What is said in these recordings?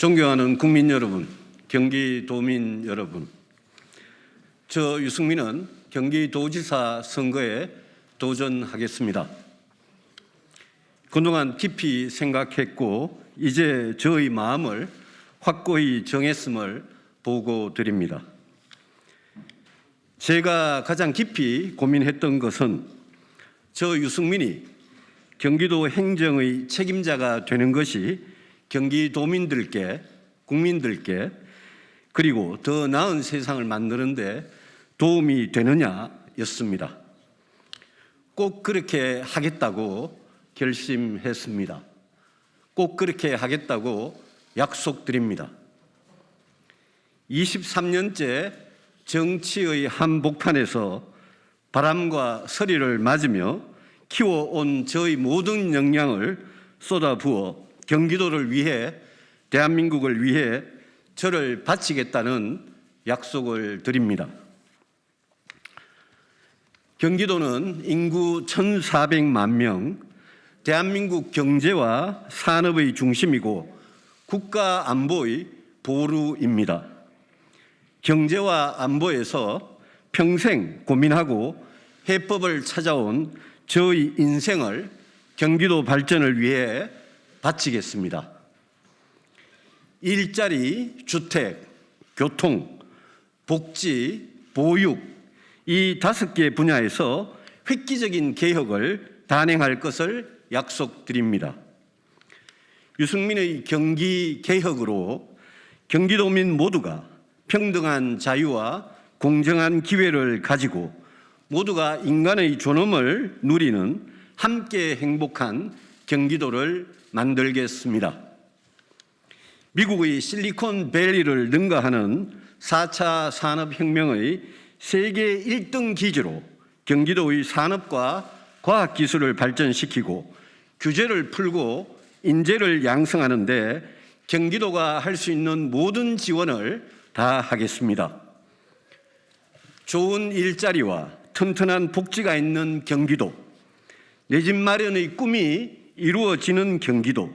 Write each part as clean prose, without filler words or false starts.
존경하는 국민 여러분, 경기도민 여러분, 저 유승민은 경기도지사 선거에 도전하겠습니다. 그동안 깊이 생각했고 이제 저의 마음을 확고히 정했음을 보고드립니다. 제가 가장 깊이 고민했던 것은 저 유승민이 경기도 행정의 책임자가 되는 것이 경기도민들께, 국민들께 그리고 더 나은 세상을 만드는 데 도움이 되느냐였습니다. 꼭 그렇게 하겠다고 결심했습니다. 꼭 그렇게 하겠다고 약속드립니다. 23년째 정치의 한복판에서 바람과 서리를 맞으며 키워온 저의 모든 역량을 쏟아부어 경기도를 위해, 대한민국을 위해 저를 바치겠다는 약속을 드립니다. 경기도는 인구 1,400만 명, 대한민국 경제와 산업의 중심이고 국가 안보의 보루입니다. 경제와 안보에서 평생 고민하고 해법을 찾아온 저의 인생을 경기도 발전을 위해 바치겠습니다. 일자리, 주택, 교통, 복지, 보육 이 5개 분야에서 획기적인 개혁을 단행할 것을 약속드립니다. 유승민의 경기 개혁으로 경기도민 모두가 평등한 자유와 공정한 기회를 가지고 모두가 인간의 존엄을 누리는 함께 행복한 경기도를 만들겠습니다. 미국의 실리콘밸리를 능가하는 4차 산업혁명의 세계 1등 기지로 경기도의 산업과 과학기술을 발전시키고 규제를 풀고 인재를 양성하는 데 경기도가 할 수 있는 모든 지원을 다 하겠습니다. 좋은 일자리와 튼튼한 복지가 있는 경기도, 내 집 마련의 꿈이 이루어지는 경기도,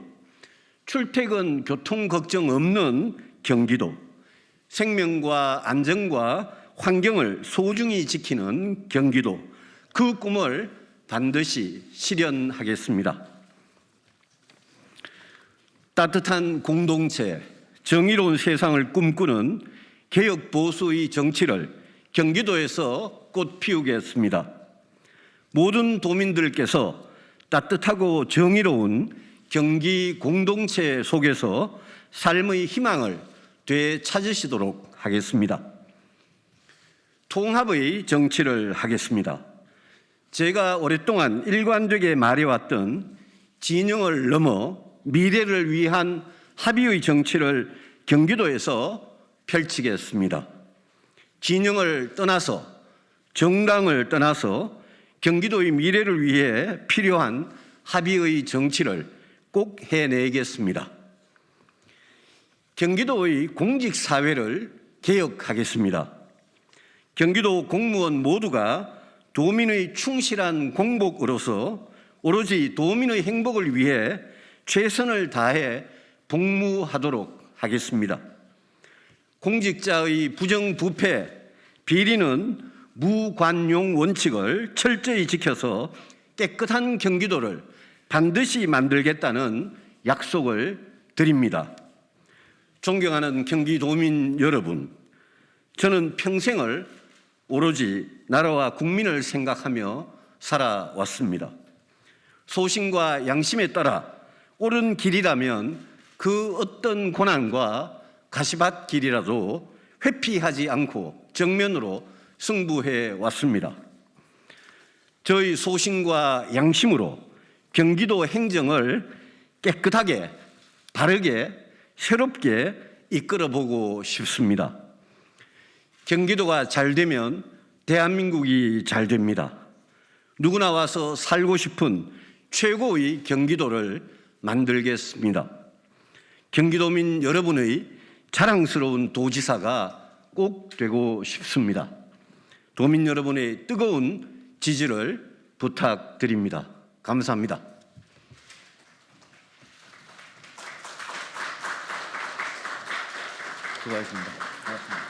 출퇴근 교통 걱정 없는 경기도, 생명과 안전과 환경을 소중히 지키는 경기도, 그 꿈을 반드시 실현하겠습니다. 따뜻한 공동체, 정의로운 세상을 꿈꾸는 개혁 보수의 정치를 경기도에서 꽃 피우겠습니다. 모든 도민들께서 따뜻하고 정의로운 경기 공동체 속에서 삶의 희망을 되찾으시도록 하겠습니다. 통합의 정치를 하겠습니다. 제가 오랫동안 일관되게 말해왔던 진영을 넘어 미래를 위한 합의의 정치를 경기도에서 펼치겠습니다. 진영을 떠나서, 정당을 떠나서 경기도의 미래를 위해 필요한 합의의 정치를 꼭 해내겠습니다. 경기도의 공직사회를 개혁하겠습니다. 경기도 공무원 모두가 도민의 충실한 공복으로서 오로지 도민의 행복을 위해 최선을 다해 복무하도록 하겠습니다. 공직자의 부정부패, 비리는 무관용 원칙을 철저히 지켜서 깨끗한 경기도를 반드시 만들겠다는 약속을 드립니다. 존경하는 경기도민 여러분, 저는 평생을 오로지 나라와 국민을 생각하며 살아왔습니다. 소신과 양심에 따라 옳은 길이라면 그 어떤 고난과 가시밭길이라도 회피하지 않고 정면으로 승부해 왔습니다. 저희 소신과 양심으로 경기도 행정을 깨끗하게, 바르게, 새롭게 이끌어보고 싶습니다. 경기도가 잘 되면 대한민국이 잘 됩니다. 누구나 와서 살고 싶은 최고의 경기도를 만들겠습니다. 경기도민 여러분의 자랑스러운 도지사가 꼭 되고 싶습니다. 도민 여러분의 뜨거운 지지를 부탁드립니다. 감사합니다. 수고하셨습니다. 고맙습니다.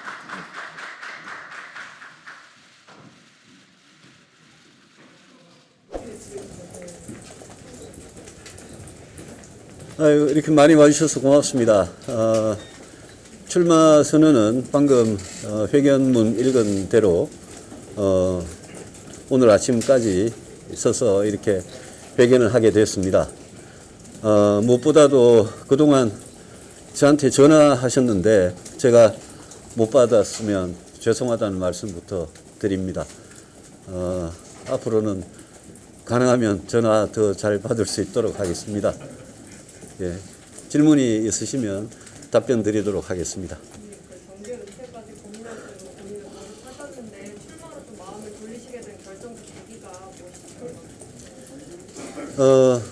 아유, 이렇게 많이 와주셔서 고맙습니다. 출마 선언은 방금 회견문 읽은 대로 오늘 아침까지 있어서 이렇게 회견을 하게 됐습니다. 무엇보다도 그동안 저한테 전화하셨는데 제가 못 받았으면 죄송하다는 말씀부터 드립니다. 앞으로는 가능하면 전화 더 잘 받을 수 있도록 하겠습니다. 예, 질문이 있으시면 답변 드리도록 하겠습니다. 정계 은퇴까지 고민하시고 고민을 하셨는데 출마로 좀 마음을 돌리시게 된 결정적 계기가 무엇이신가요?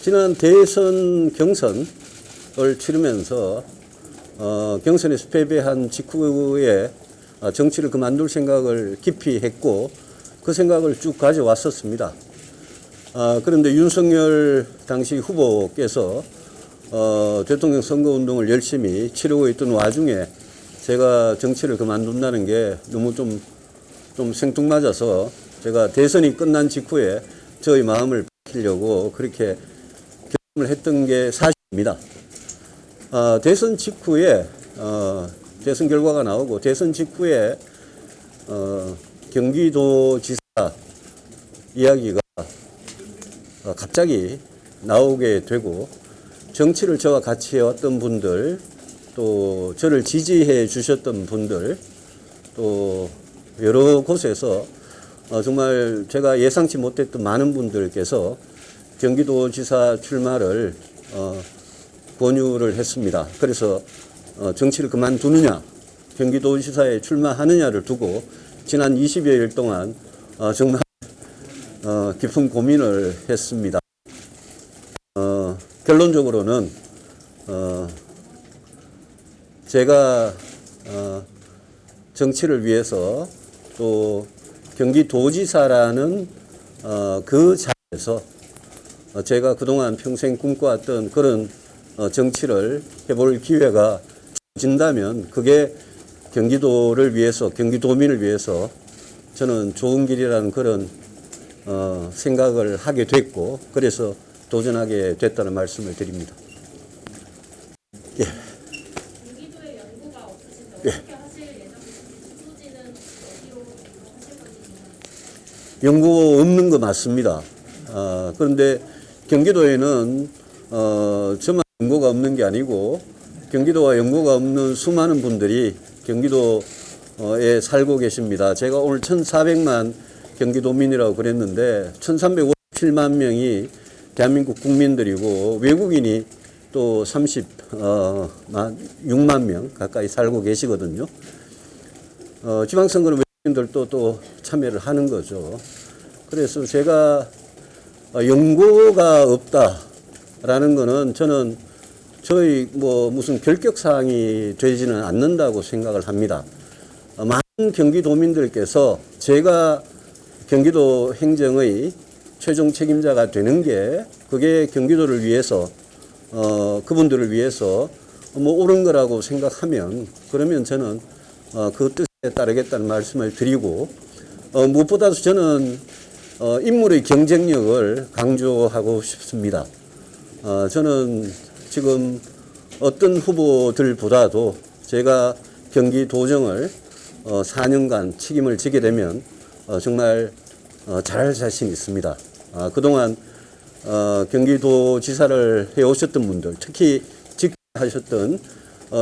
지난 대선 경선을 치르면서 경선에서 패배한 직후에 정치를 그만둘 생각을 깊이 했고 그 생각을 쭉 가져왔었습니다. 그런데 윤석열 당시 후보께서 대통령 선거운동을 열심히 치르고 있던 와중에 제가 정치를 그만둔다는 게 너무 좀 생뚱맞아서 제가 대선이 끝난 직후에 저의 마음을 밝히려고 그렇게 결심을 했던 게 사실입니다. 대선 직후에 대선 결과가 나오고 대선 직후에 경기도지사 이야기가 갑자기 나오게 되고 정치를 저와 같이 해왔던 분들 또 저를 지지해 주셨던 분들 또 여러 곳에서 정말 제가 예상치 못했던 많은 분들께서 경기도지사 출마를 권유를 했습니다. 그래서 정치를 그만두느냐 경기도지사에 출마하느냐를 두고 지난 20여일 동안 정말 깊은 고민을 했습니다. 결론적으로는 제가 정치를 위해서 또 경기도지사라는 그 자리에서 제가 그동안 평생 꿈꿔왔던 그런 정치를 해볼 기회가 주어진다면 그게 경기도를 위해서 경기도민을 위해서 저는 좋은 길이라는 그런 생각을 하게 됐고 그래서 도전하게 됐다는 말씀을 드립니다. 예. 경기도에 연고가 없으신데 예. 어떻게 하실 예정이신지 주소지는 어디로 하실 건지. 연고 없는 거 맞습니다. 그런데 경기도에는 저만 연고가 없는 게 아니고 경기도와 연고가 없는 수많은 분들이 경기도에 살고 계십니다. 제가 오늘 1,400만 경기도민이라고 그랬는데 1,357만 명이 대한민국 국민들이고 외국인이 또 36만 명 가까이 살고 계시거든요. 지방선거는 외국인들도 또 참여를 하는 거죠. 그래서 제가 연고가 없다라는 거는 저는 저희 무슨 결격사항이 되지는 않는다고 생각을 합니다. 많은 경기도민들께서 제가 경기도 행정의 최종 책임자가 되는 게 그게 경기도를 위해서 그분들을 위해서 옳은 거라고 생각하면 그러면 저는 그 뜻에 따르겠다는 말씀을 드리고 무엇보다도 저는 인물의 경쟁력을 강조하고 싶습니다. 저는 지금 어떤 후보들보다도 제가 경기도정을 4년간 책임을 지게 되면 정말 잘할 자신이 있습니다. 그동안 경기도지사를 해오셨던 분들, 특히 직하셨던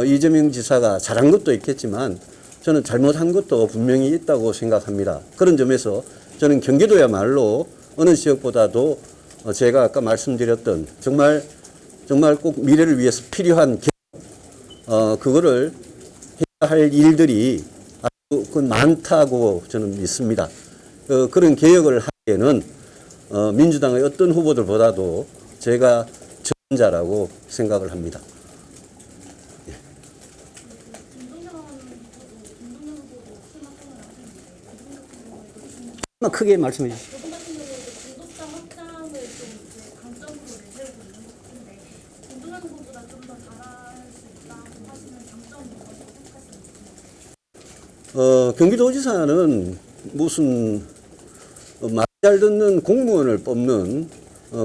이재명 지사가 잘한 것도 있겠지만 저는 잘못한 것도 분명히 있다고 생각합니다. 그런 점에서 저는 경기도야말로 어느 지역보다도 제가 아까 말씀드렸던 정말 꼭 미래를 위해서 필요한 그거를 해야 할 일들이 아주 많다고 저는 믿습니다. 그런 개혁을 하기에는 민주당의 어떤 후보들보다도 제가 전자라고 생각을 합니다. 크게 말씀해 주시죠. 이분 같은 경우는 공급자 확장을 좀 강점으로 내세우고 있는 것 같은데 김동연 후보보다 좀 더 잘할 수 있다고 하시는 장점이 뭐라고 생각하십니까? 경기도지사는 무슨 말 잘 듣는 공무원을 뽑는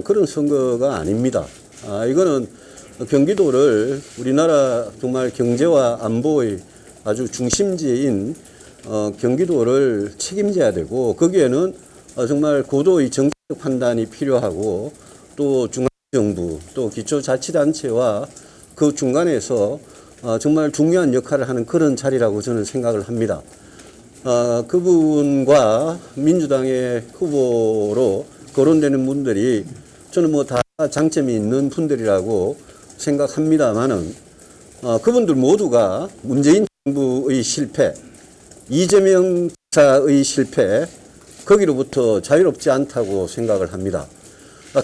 그런 선거가 아닙니다. 이거는 경기도를 우리나라 정말 경제와 안보의 아주 중심지인 경기도를 책임져야 되고, 거기에는 정말 고도의 정책 판단이 필요하고, 또 중앙정부 또 기초자치단체와 그 중간에서 정말 중요한 역할을 하는 그런 자리라고 저는 생각을 합니다. 그분과 민주당의 후보로 거론되는 분들이 저는 뭐 다 장점이 있는 분들이라고 생각합니다만은, 그분들 모두가 문재인 정부의 실패, 이재명 지사의 실패, 거기로부터 자유롭지 않다고 생각을 합니다.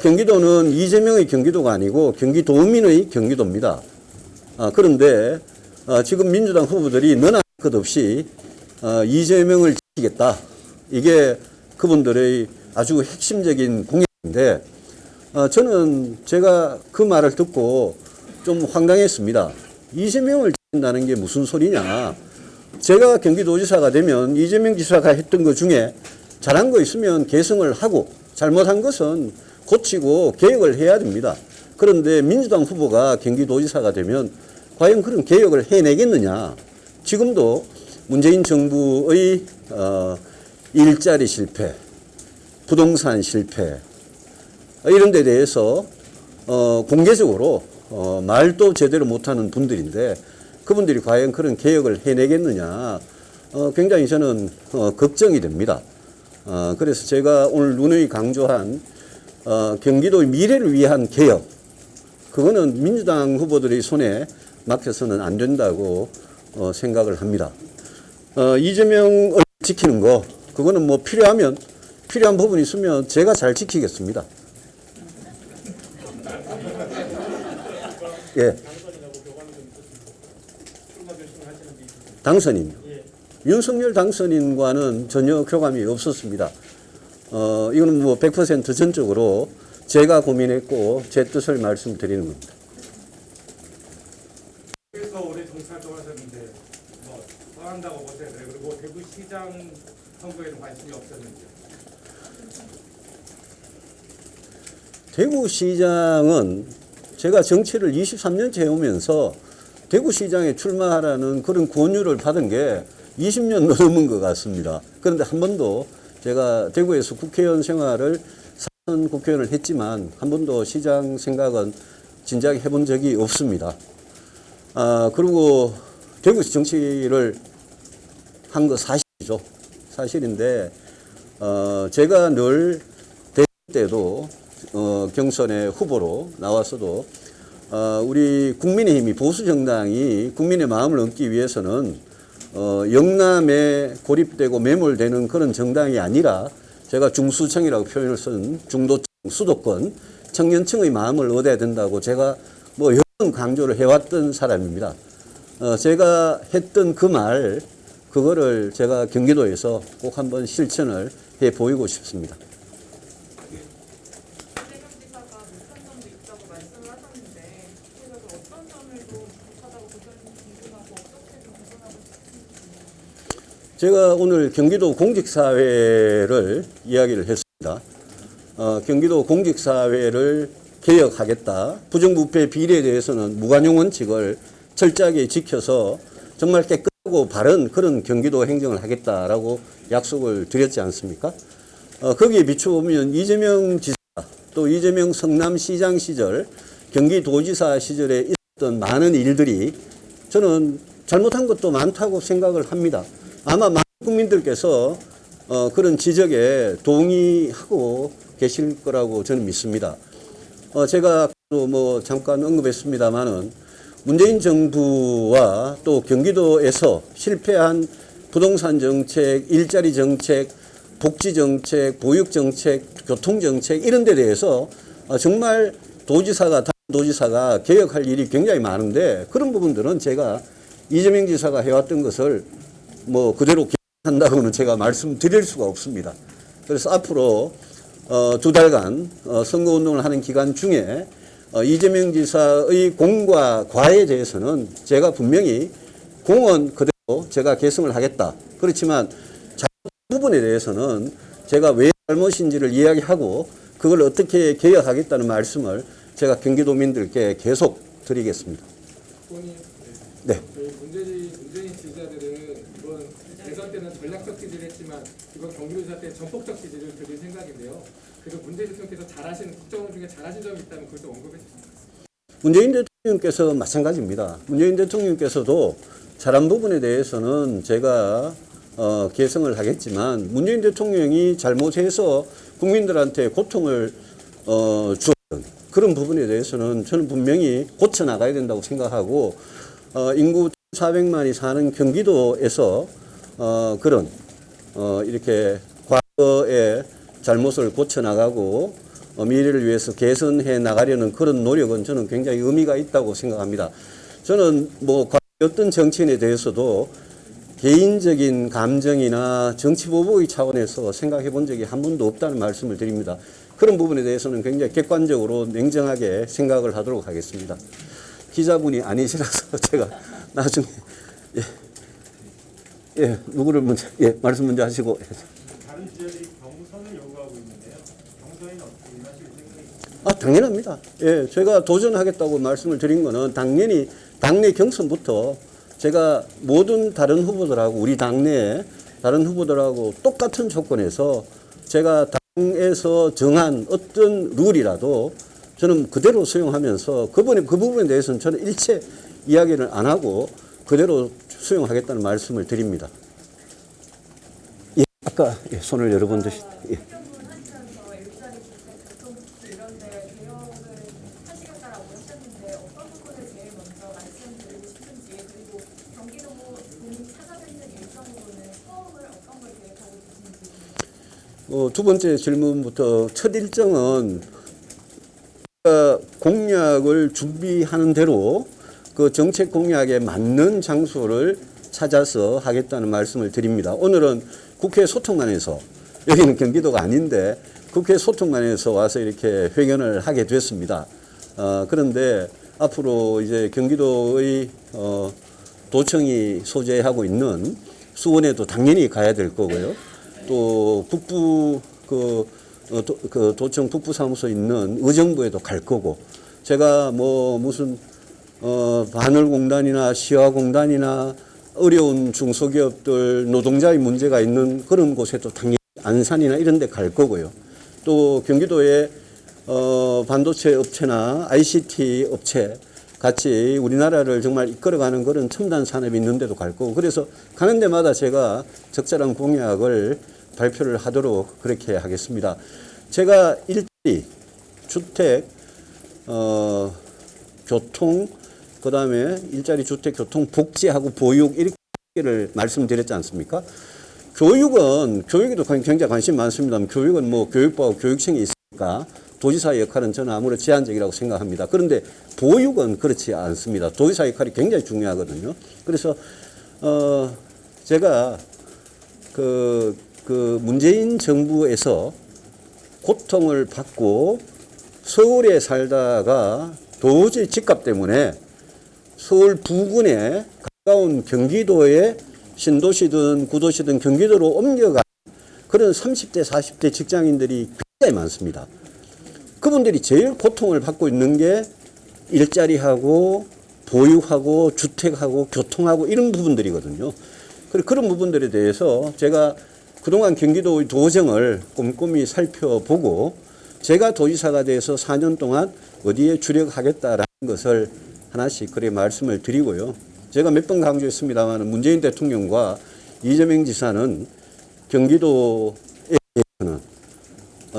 경기도는 이재명의 경기도가 아니고 경기도민의 경기도입니다. 그런데 지금 민주당 후보들이 너나 것 없이 이재명을 지키겠다. 이게 그분들의 아주 핵심적인 공약인데, 저는 제가 그 말을 듣고 좀 황당했습니다. 이재명을 지킨다는 게 무슨 소리냐. 제가 경기도지사가 되면 이재명 지사가 했던 것 중에 잘한 거 있으면 개성을 하고, 잘못한 것은 고치고 개혁을 해야 됩니다. 그런데 민주당 후보가 경기도지사가 되면 과연 그런 개혁을 해내겠느냐. 지금도 문재인 정부의 일자리 실패, 부동산 실패, 이런 데 대해서 공개적으로 말도 제대로 못하는 분들인데, 그분들이 과연 그런 개혁을 해내겠느냐, 굉장히 저는 걱정이 됩니다. 그래서 제가 오늘 누누이 강조한 경기도의 미래를 위한 개혁, 그거는 민주당 후보들의 손에 맡겨서는 안 된다고 생각을 합니다. 이재명을 지키는 거, 그거는 뭐 필요한 부분이 있으면 제가 잘 지키겠습니다. 예. 당선인요. 윤석열 당선인과는 전혀 교감이 없었습니다. 이거는 뭐 100% 전적으로 제가 고민했고 제 뜻을 말씀드리는 겁니다. 그래서 올해 정치활동을 하셨는데 뭐 떠난다고 보셔야 돼요. 그리고 대구시장 선거에는 관심이 없었는지. 대구시장은 제가 정치를 23년째 해오면서 대구시장에 출마하라는 그런 권유를 받은 게 20년 넘은 것 같습니다. 그런데 한 번도 제가 대구에서 국회의원 생활을 4년 국회의원을 했지만 한 번도 시장 생각은 진작에 해본 적이 없습니다. 그리고 대구에서 정치를 한 거 사실이죠. 사실인데 제가 늘 대구 때도 경선의 후보로 나왔어도 우리 국민의힘이 보수정당이 국민의 마음을 얻기 위해서는 영남에 고립되고 매몰되는 그런 정당이 아니라, 제가 중수층이라고 표현을 쓴 중도층, 수도권, 청년층의 마음을 얻어야 된다고 제가 뭐 여러 번 강조를 해왔던 사람입니다. 제가 했던 그 말, 그거를 제가 경기도에서 꼭 한번 실천을 해 보이고 싶습니다. 이재명 지사가 못한 점도 있다고 말씀을 하셨는데, 그래서 어떤 점을 좀 부족하다고 보셨는지 궁금하고 어떻게 좀 개선하고 싶으신지. 제가 오늘 경기도 공직사회를 이야기를 했습니다. 경기도 공직사회를 개혁하겠다. 부정부패 비리에 대해서는 무관용 원칙을 철저하게 지켜서 정말 깨끗하고 바른 그런 경기도 행정을 하겠다라고 약속을 드렸지 않습니까? 거기에 비춰보면 이재명 지사, 또 이재명 성남시장 시절, 경기도지사 시절에 있었던 많은 일들이 저는 잘못한 것도 많다고 생각을 합니다. 아마 많은 국민들께서 그런 지적에 동의하고 계실 거라고 저는 믿습니다. 제가 또 뭐 잠깐 언급했습니다마는 문재인 정부와 또 경기도에서 실패한 부동산 정책, 일자리 정책, 복지 정책, 보육 정책, 교통 정책 이런 데 대해서 정말 다른 도지사가 개혁할 일이 굉장히 많은데, 그런 부분들은 제가 이재명 지사가 해왔던 것을 뭐 그대로 한다고는 제가 말씀드릴 수가 없습니다. 그래서 앞으로 2달간 선거운동을 하는 기간 중에 이재명 지사의 공과 과에 대해서는 제가 분명히 공은 그대로 제가 개성을 하겠다. 그렇지만 잘못한 부분에 대해서는 제가 왜 잘못인지를 이야기하고 그걸 어떻게 개혁하겠다는 말씀을 제가 경기도민들께 계속 드리겠습니다. 의원님, 네. 저희 문재인 지지자들은 이번 대선 때는 전략적 지지를 했지만 이번 경기도지사 때 전폭적 지지를 드릴 생각인데요. 그래서 문재인 대통령께서 잘하신 국정 중에 잘하신 점이 있다면 그걸 좀 언급해 주시면. 문재인 대통령께서 마찬가지입니다. 문재인 대통령께서도 잘한 부분에 대해서는 제가 개성을 하겠지만 문재인 대통령이 잘못해서 국민들한테 고통을 주었던 그런 부분에 대해서는 저는 분명히 고쳐 나가야 된다고 생각하고 인구 400만이 사는 경기도에서 그런 이렇게 과거의 잘못을 고쳐 나가고 미래를 위해서 개선해 나가려는 그런 노력은 저는 굉장히 의미가 있다고 생각합니다. 저는 뭐 어떤 정치인에 대해서도 개인적인 감정이나 정치 보복의 차원에서 생각해 본 적이 한 번도 없다는 말씀을 드립니다. 그런 부분에 대해서는 굉장히 객관적으로 냉정하게 생각을 하도록 하겠습니다. 기자분이 아니시라서 제가 나중에 누구를 먼저 말씀 먼저 하시고. 다른 지자들이 경선을 요구하고 있는데요. 경선에는 어떻게 임하실 생각이십니까? 당연합니다. 제가 도전하겠다고 말씀을 드린 거는 당연히 당내 경선부터 제가 모든 다른 후보들하고 우리 당내 다른 후보들하고 똑같은 조건에서 제가 당에서 정한 어떤 룰이라도 저는 그대로 수용하면서 그 부분에 대해서는 저는 일체 이야기를 안 하고 그대로 수용하겠다는 말씀을 드립니다. 아까 손을 여러 번 드시. 행정부는 하시면서 일자리 주택, 교통복지 이런 데 개혁을 하시겠다라고 하셨는데 어떤 부분을 제일 먼저 말씀드리고 싶은지 그리고 경기도 본인 찾아뵙는 일정으로는 처음을 어떤 걸 계획하고 계신지. 두 번째 질문부터 첫 일정은 공약을 준비하는 대로 그 정책 공약에 맞는 장소를 찾아서 하겠다는 말씀을 드립니다. 오늘은 국회 소통관에서 여기는 경기도가 아닌데 국회 소통관에서 와서 이렇게 회견을 하게 됐습니다. 그런데 앞으로 이제 경기도의 도청이 소재하고 있는 수원에도 당연히 가야 될 거고요. 또 북부 그 도청 북부 사무소 있는 의정부에도 갈 거고 제가 뭐 무슨 바늘공단이나 시화공단이나 어려운 중소기업들 노동자의 문제가 있는 그런 곳에도 당연히 안산이나 이런 데 갈 거고요. 또 경기도에 반도체 업체나 ICT 업체 같이 우리나라를 정말 이끌어가는 그런 첨단 산업이 있는 데도 갈 거고 그래서 가는 데마다 제가 적절한 공약을 발표를 하도록 그렇게 하겠습니다. 제가 일자리, 주택, 교통, 그 다음에 일자리, 주택, 교통, 복지하고 보육 이렇게를 말씀드렸지 않습니까? 교육에도 굉장히 관심 많습니다. 교육은 뭐 교육부하고 교육청이 있으니까 도지사의 역할은 저는 아무래도 제한적이라고 생각합니다. 그런데 보육은 그렇지 않습니다. 도지사 역할이 굉장히 중요하거든요. 그래서 제가 그 문재인 정부에서 고통을 받고 서울에 살다가 도저히 집값 때문에 서울 부근에 가까운 경기도의 신도시든 구도시든 경기도로 옮겨간 그런 30대, 40대 직장인들이 굉장히 많습니다. 그분들이 제일 고통을 받고 있는 게 일자리하고 보육하고 주택하고 교통하고 이런 부분들이거든요. 그런 부분들에 대해서 제가 그동안 경기도의 도정을 꼼꼼히 살펴보고 제가 도지사가 돼서 4년 동안 어디에 주력하겠다라는 것을 하나씩 그래 말씀을 드리고요. 제가 몇 번 강조했습니다만 문재인 대통령과 이재명 지사는 경기도에 대해서는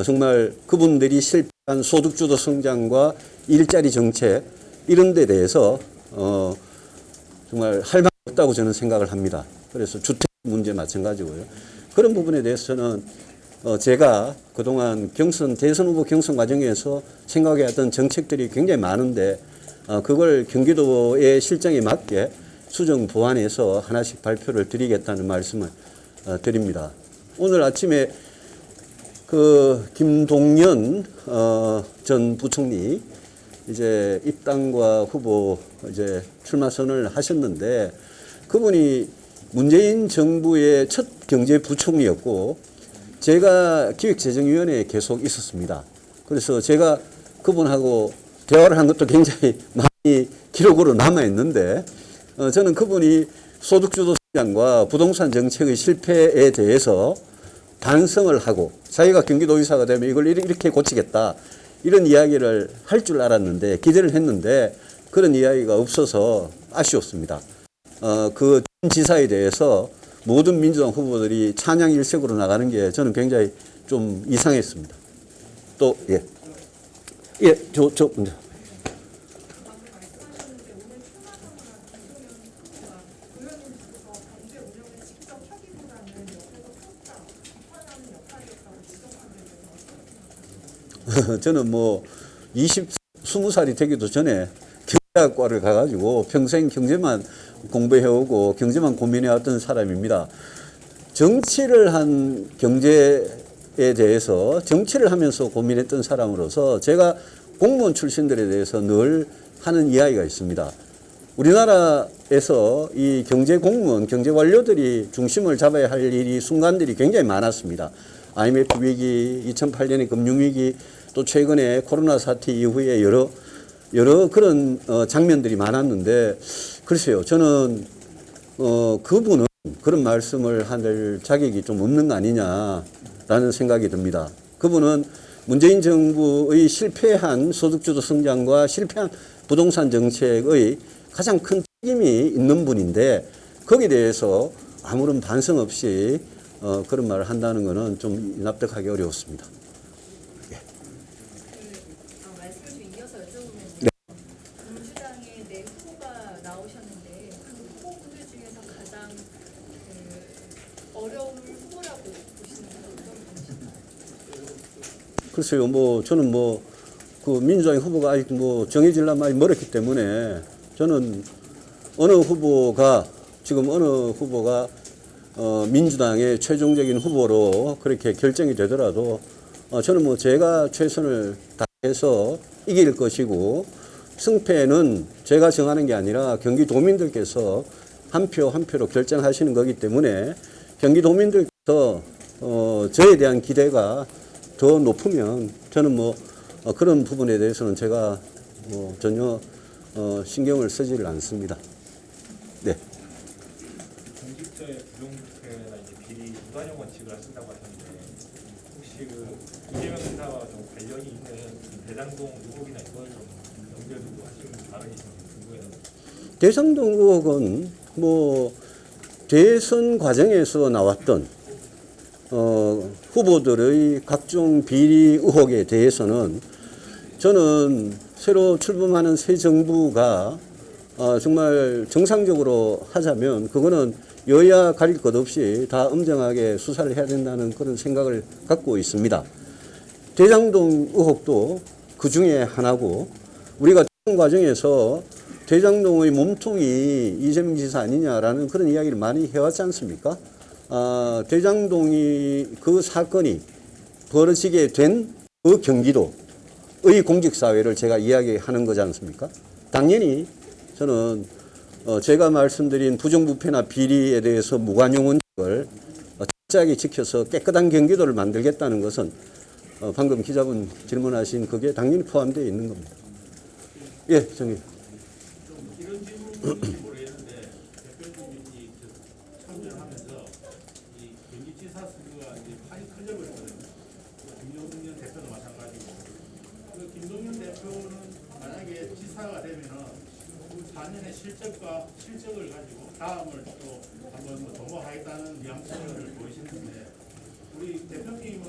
정말 그분들이 실패한 소득주도 성장과 일자리 정책 이런 데 대해서 정말 할 말 없다고 저는 생각을 합니다. 그래서 주택 문제 마찬가지고요. 그런 부분에 대해서는 제가 그동안 대선 후보 경선 과정에서 생각해왔던 정책들이 굉장히 많은데 그걸 경기도의 실정에 맞게 수정 보완해서 하나씩 발표를 드리겠다는 말씀을 드립니다. 오늘 아침에 그 김동연 전 부총리 이제 입당과 후보 이제 출마 선언을 하셨는데 그분이 문재인 정부의 첫 경제부총리였고 제가 기획재정위원회에 계속 있었습니다. 그래서 제가 그분하고 대화를 한 것도 굉장히 많이 기록으로 남아있는데 저는 그분이 소득주도 성장과 부동산 정책의 실패에 대해서 반성을 하고 자기가 경기도지사가 되면 이걸 이렇게 고치겠다 이런 이야기를 할 줄 알았는데 기대를 했는데 그런 이야기가 없어서 아쉬웠습니다. 그 지사에 대해서 모든 민주당 후보들이 찬양 일색으로 나가는 게 저는 굉장히 좀 이상했습니다. 또 저 먼저. 방금 말씀하셨는데 오늘 출마 선언한 김동연 후보가 의원님께서 경제 운영을 직접 하기보다는 옆에서 평가 비판하는 역할이었다고 지적하는 데 대해서 어떻게 저는 뭐 20살이 되기도 전에 경제학과를 가가지고 평생 경제만 공부해오고 경제만 고민해왔던 사람입니다. 정치를 한 경제에 대해서 정치를 하면서 고민했던 사람으로서 제가 공무원 출신들에 대해서 늘 하는 이야기가 있습니다. 우리나라에서 이 경제 공무원, 경제 완료들이 중심을 잡아야 할 일이 순간들이 굉장히 많았습니다. IMF 위기, 2008년의 금융위기, 또 최근에 코로나 사태 이후에 여러 그런 장면들이 많았는데 글쎄요, 저는 그분은 그런 말씀을 할 자격이 좀 없는 거 아니냐라는 생각이 듭니다. 그분은 문재인 정부의 실패한 소득주도 성장과 실패한 부동산 정책의 가장 큰 책임이 있는 분인데 거기에 대해서 아무런 반성 없이 그런 말을 한다는 것은 좀 납득하기 어려웠습니다. 말씀을 좀 이어서 여쭤보면요. 민주당의 네 후보가 나오셨는데 그 후보분들 중에서 가장 어려운 후보라고 보시는 분 어떤 분이신가요? 글쎄요, 뭐 저는 뭐 그 민주당의 후보가 아직 뭐 정해지려면 아직 멀었기 때문에 저는 지금 어느 후보가 민주당의 최종적인 후보로 그렇게 결정이 되더라도 저는 뭐 제가 최선을 다해서 이길 것이고 승패는 제가 정하는 게 아니라 경기도민들께서 한 표 한 표로 결정하시는 거기 때문에 경기도민들께서 저에 대한 기대가 더 높으면 저는 뭐 그런 부분에 대해서는 제가 뭐 전혀 신경을 쓰지를 않습니다. 네. 공직자의 부정부패나 이제 비리 무관용 원칙을 하신다고 하셨는데 혹시 그 이재명 지사와 좀 관련이 있는 대장동 의혹이나 이걸 좀 연결도 하시는 발언이신지 궁금해요. 대장동 의혹은 뭐 대선 과정에서 나왔던 후보들의 각종 비리 의혹에 대해서는 저는 새로 출범하는 새 정부가 정말 정상적으로 하자면 그거는 여야 가릴 것 없이 다 엄정하게 수사를 해야 된다는 그런 생각을 갖고 있습니다. 대장동 의혹도 그 중에 하나고 우리가 대선 과정에서 대장동의 몸통이 이재명 지사 아니냐라는 그런 이야기를 많이 해왔지 않습니까? 대장동이 그 사건이 벌어지게 된 그 경기도의 공직사회를 제가 이야기하는 거지 않습니까? 당연히 저는 제가 말씀드린 부정부패나 비리에 대해서 무관용 원칙을 철저하게 지켜서 깨끗한 경기도를 만들겠다는 것은 방금 기자분 질문하신 그게 당연히 포함되어 있는 겁니다. 예, 정의. 이런 질문인지 모르겠는데 대표님이 참여하면서 이 경기지사 선거가 이제 판이 커져버렸거든요. 김동연 대표도 마찬가지고. 그 김동연 대표는 만약에 지사가 되면은 그 4년의 실적을 가지고 다음을 또 한번 뭐 도모하겠다는 뉘앙스를 보이시는데 우리 대표님은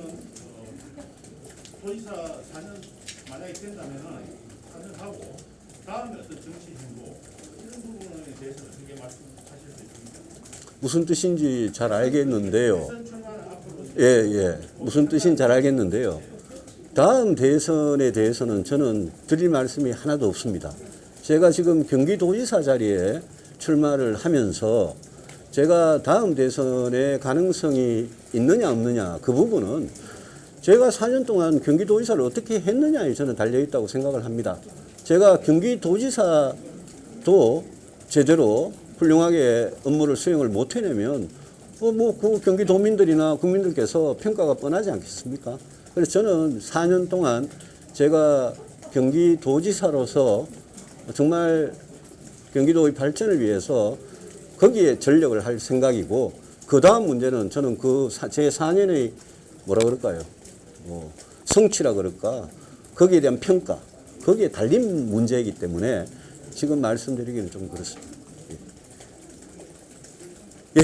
도지사 4년 만약에 된다면은 4년 하고 다음에 어떤 정치 행보 이런 부분에 대해서 어떻게 말씀하실 수 있습니까? 무슨 뜻인지 잘 알겠는데요. 대선 출마는 앞으로 예. 무슨 뜻인지 잘 알겠는데요. 다음 대선에 대해서는 저는 드릴 말씀이 하나도 없습니다. 제가 지금 경기도지사 자리에 출마를 하면서 제가 다음 대선에 가능성이 있느냐 없느냐 그 부분은 제가 4년 동안 경기도지사를 어떻게 했느냐에 저는 달려있다고 생각을 합니다. 제가 경기도지사도 제대로 훌륭하게 업무를 수행을 못 해내면 그 경기도민들이나 국민들께서 평가가 뻔하지 않겠습니까? 그래서 저는 4년 동안 제가 경기도지사로서 정말 경기도의 발전을 위해서 거기에 전력을 할 생각이고, 그 다음 문제는 저는 제 4년의 뭐라 그럴까요? 성취라 그럴까? 거기에 대한 평가, 거기에 달린 문제이기 때문에 지금 말씀드리기는 좀 그렇습니다. 예.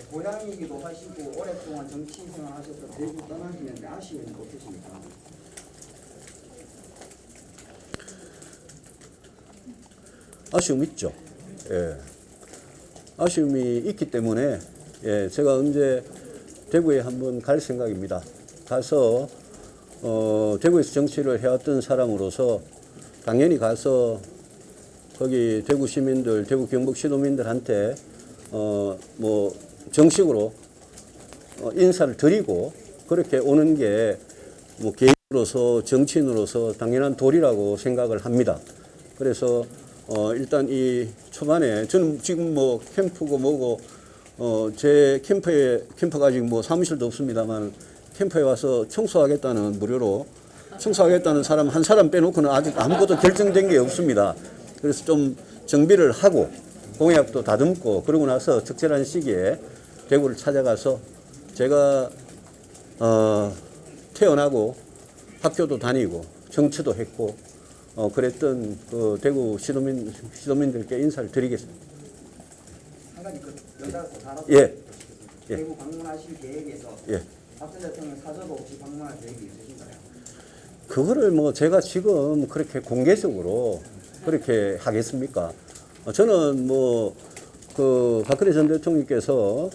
고향이기도 하시고 오랫동안 정치 생활하셔서 대구 떠나시는데 아쉬움이 없으십니까? 아쉬움 있죠. 예. 아쉬움이 있기 때문에 제가 언제 대구에 한번 갈 생각입니다. 가서 대구에서 정치를 해왔던 사람으로서 당연히 가서 거기 대구 시민들, 대구 경북 시도민들한테 뭐 정식으로 인사를 드리고 그렇게 오는 게 뭐 개인으로서 정치인으로서 당연한 도리라고 생각을 합니다. 그래서 일단 이 초반에 저는 지금 뭐 캠프고 뭐고 제 캠프가 아직 뭐 사무실도 없습니다만 캠프에 와서 청소하겠다는 무료로 청소하겠다는 사람 한 사람 빼놓고는 아직 아무것도 결정된 게 없습니다. 그래서 좀 정비를 하고 공약도 다듬고 그러고 나서 적절한 시기에 대구를 찾아가서 제가 태어나고 학교도 다니고 정치도 했고 그랬던 그 대구 시도민들께 인사를 드리겠습니다. 한 가지 연달아서 달아서 예. 예. 대구 방문하실 계획에서 예. 박 전 대통령 사저도 없이 방문할 계획이 있으신가요? 그거를 뭐 제가 지금 그렇게 공개적으로 그렇게 하겠습니까? 저는 뭐 그 박근혜 전 대통령께서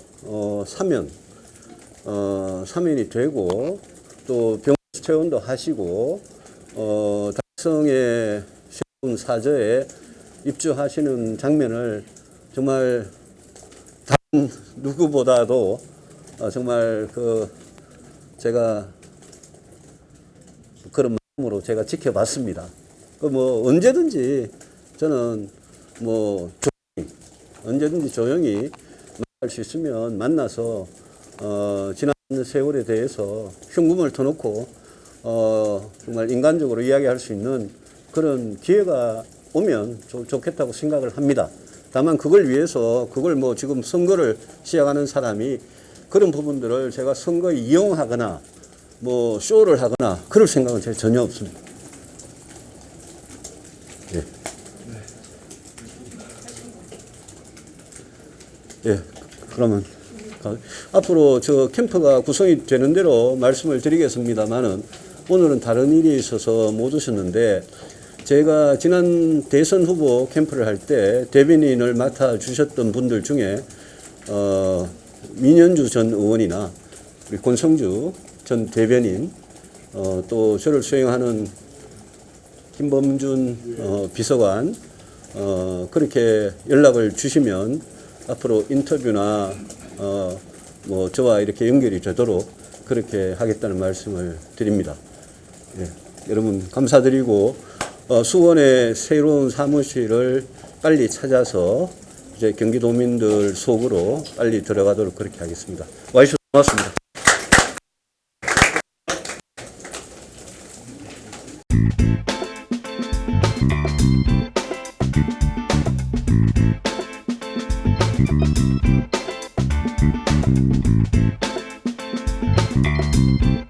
사면이 되고 또 병원 퇴원도 하시고 달성의 새로운 사저에 입주하시는 장면을 정말 다른 누구보다도 정말 제가 그런 마음으로 제가 지켜봤습니다. 뭐 언제든지 저는 뭐 언제든지 조용히 만날 수 있으면 만나서 지난 세월에 대해서 흉금을 터놓고 정말 인간적으로 이야기할 수 있는 그런 기회가 오면 좋겠다고 생각을 합니다. 다만 그걸 위해서 그걸 뭐 지금 선거를 시작하는 사람이 그런 부분들을 제가 선거에 이용하거나 뭐 쇼를 하거나 그럴 생각은 제가 전혀 없습니다. 예. 예. 그러면 앞으로 저 캠프가 구성이 되는 대로 말씀을 드리겠습니다만은 오늘은 다른 일이 있어서 못 오셨는데 제가 지난 대선 후보 캠프를 할 때 대변인을 맡아 주셨던 분들 중에 민현주 전 의원이나 우리 권성주 전 대변인 또 저를 수행하는 김범준 비서관 그렇게 연락을 주시면 앞으로 인터뷰나 뭐 저와 이렇게 연결이 되도록 그렇게 하겠다는 말씀을 드립니다. 예, 여러분 감사드리고 수원의 새로운 사무실을 빨리 찾아서 이제 경기도민들 속으로 빨리 들어가도록 그렇게 하겠습니다. 와주셔서 고맙습니다. Thank you.